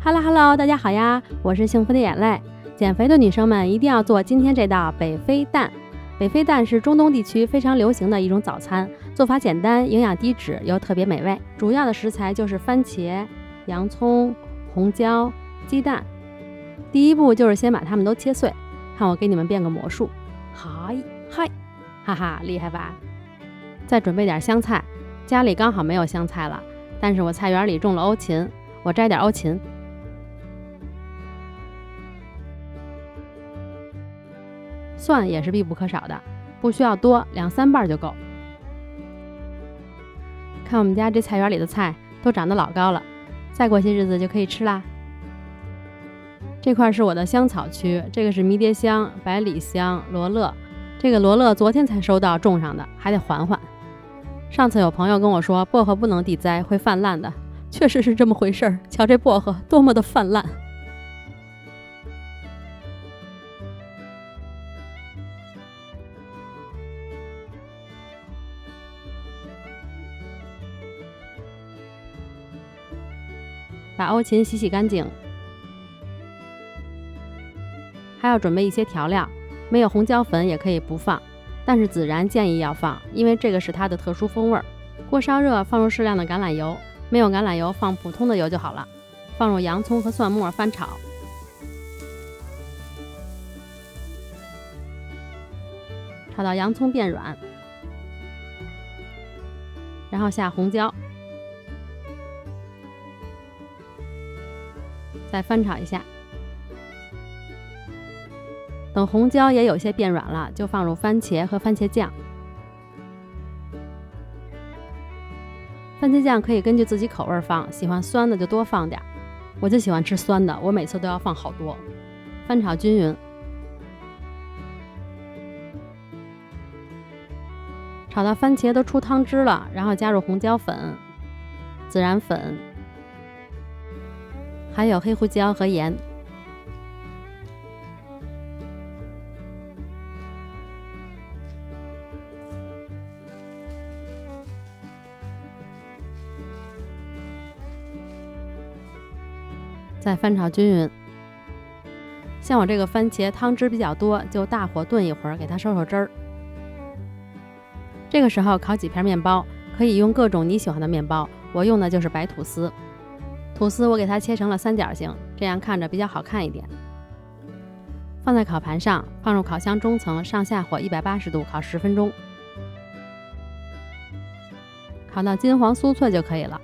Hello， 大家好呀，我是幸福的眼泪。减肥的女生们一定要做今天这道北非蛋。北非蛋是中东地区非常流行的一种早餐，做法简单，营养低脂又特别美味。主要的食材就是番茄、洋葱、红椒、鸡蛋。第一步就是先把它们都切碎，看我给你们变个魔术，嗨，哈哈，厉害吧？再准备点香菜，家里刚好没有香菜了，但是我菜园里种了欧芹，我摘点欧芹。蒜也是必不可少的，不需要多，2-3瓣就够。看我们家这菜园里的菜都长得老高了，再过些日子就可以吃啦。这块是我的香草区，这个是迷迭香、百里香、罗勒。这个罗勒昨天才收到种上的，还得缓缓。上次有朋友跟我说薄荷不能地栽，会泛滥的，确实是这么回事儿。瞧这薄荷多么的泛滥。把欧芹洗干净，还要准备一些调料，没有红椒粉也可以不放，但是孜然建议要放，因为这个是它的特殊风味。锅烧热，放入适量的橄榄油，没有橄榄油放普通的油就好了。放入洋葱和蒜末翻炒，炒到洋葱变软，然后下红椒，再翻炒一下。等红椒也有些变软了，就放入番茄和番茄酱。番茄酱可以根据自己口味放，喜欢酸的就多放点，我就喜欢吃酸的，我每次都要放好多。翻炒均匀，炒到番茄都出汤汁了，然后加入红椒粉、孜然粉，还有黑胡椒和盐。再翻炒均匀。像我这个番茄汤汁比较多，就大火炖一会儿，给它收汁儿。这个时候烤几片面包，可以用各种你喜欢的面包，我用的就是白吐司。吐司我给它切成了三角形，这样看着比较好看一点。放在烤盘上，放入烤箱中层，上下火180度烤10分钟，烤到金黄酥脆就可以了。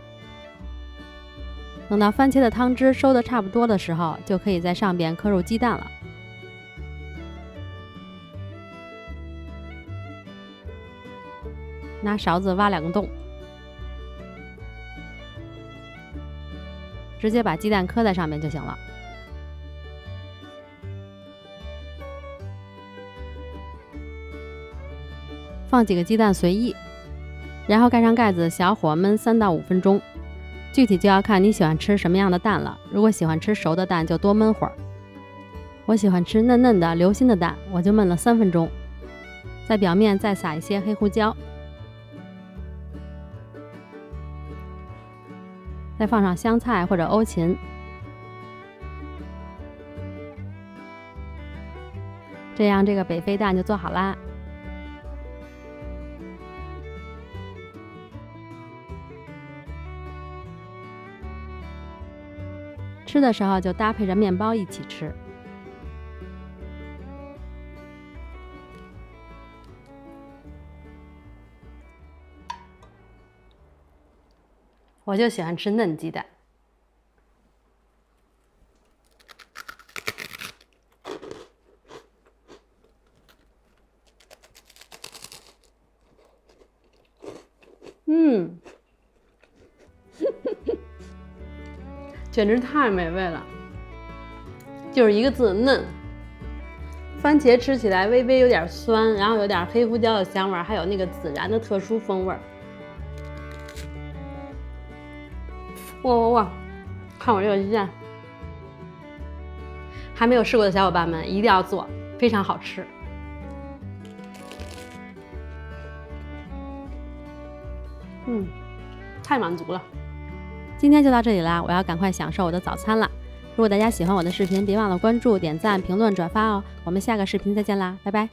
等到番茄的汤汁收得差不多的时候，就可以在上边磕入鸡蛋了。拿勺子挖2个洞，直接把鸡蛋磕在上面就行了。放几个鸡蛋随意，然后盖上盖子，小火焖3到5分钟。具体就要看你喜欢吃什么样的蛋了，如果喜欢吃熟的蛋就多焖会儿。我喜欢吃嫩嫩的流心的蛋，我就焖了3分钟。在表面再撒一些黑胡椒，再放上香菜或者欧芹，这样这个北非蛋就做好啦。吃的时候就搭配着面包一起吃。我就喜欢吃嫩鸡蛋。简直太美味了，就是一个字嫩。番茄吃起来微微有点酸，然后有点黑胡椒的香味，还有那个孜然的特殊风味。哇！看我这个鸡蛋，还没有试过的小伙伴们一定要做，非常好吃。太满足了。今天就到这里啦，我要赶快享受我的早餐了。如果大家喜欢我的视频，别忘了关注、点赞、评论、转发哦。我们下个视频再见啦，拜拜。